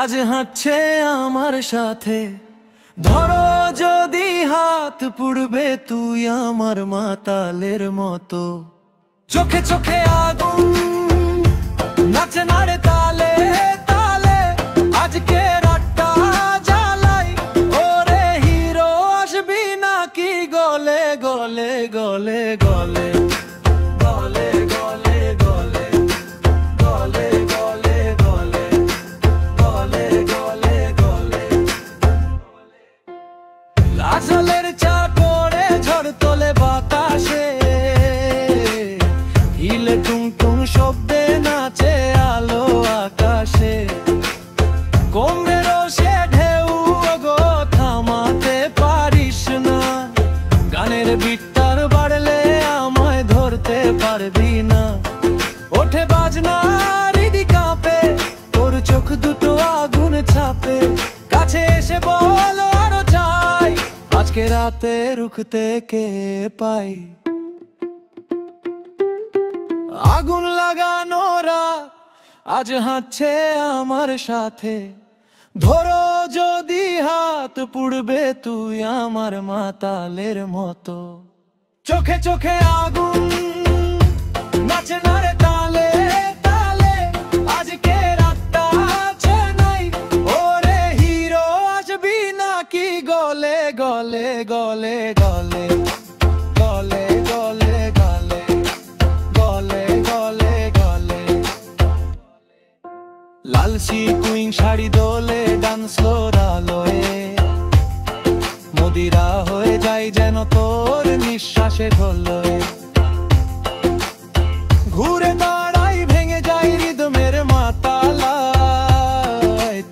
আজ হাঁটছে আমার সাথে, ধরো যদি হাত পুড়বে তুই আমার মাতালের মতো। চোখে চোখে আগুন নাচে নারে তালে তালে, আজকে রাতটা জ্বালাই। ওরে হিরো আসবি নাকি গলে গলে গলে গলে গলে গলে গলে গলে গলে গলে গলে গলে গলে। লাজলের চা করে ঝড় তোলে বাতাসে, হিলে টুং টুং শব্দে নাচে আলো আকাশে। কোমরেরও সে ঢেউ গো থামাতে পারিস না, গানের বিটটার বাড়লে আমায় ধরতে পারবি না। ওঠে বাজনা হৃদি কাঁপে, তোর চোখ দুটো আগুন ছাপে। কাছে এসে বল আরো চাই, আজকে রাতে রুখতে কে পাই। আগুন লাগানো রাত আজ হাঁটছে আমার সাথে, ধরো যদি হাত পুড়বে তুই আমার মাতালের মতো। চোখে চোখে আগুন নাচে নারে তালে তালে, আজকে রাতটা চেনাই। ওরে হিরো আসবি নাকি গলে গলে গলে গলে গলে গলে গলে গলে গলে গলে। লাল সিকুইন শাড়ি দোলে ডান্স ফ্লোর আলোয়, মদিরা হয়ে যায় যেন তোর নিঃশ্বাসে ঢোলয়ে। ঘুরে দাঁড়াই ভেঙে যায় রিদমের মাতালায়,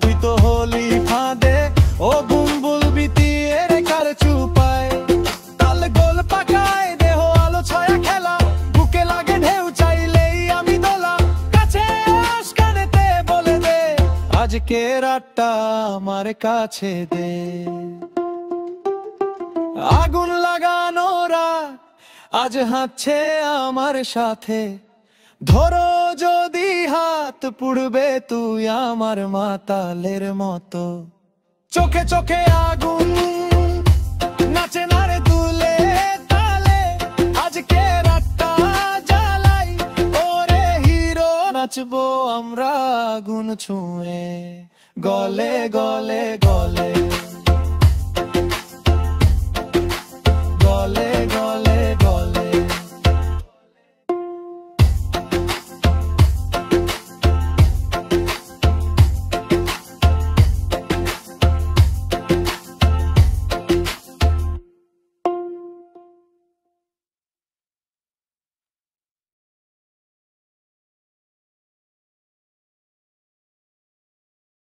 তুই তো হলি ফাঁদে ও বুলবুল বিতিয়ে কার চুপায়। তাল গোল পাকায় দেহ আলো ছয়া খেলা, বুকে লাগে ঢেউ চাইলেই আমি দোলা। কাছে আস কানেতে বলে দে, আজকে রাতটা আমার কাছে দে। আগুন লাগানো রাত আজ হাঁটছে আমার সাথে, ধরো যদি হাত পুড়বে তুই আমার মাতালের মতো। চোখে চোখে আগুন নাচে নারে তুলে তালে, আজকে রাতটা জ্বালাই। ওরে হিরো নাচবো আমরা আগুন ছুঁয়ে, গলে গলে গলে।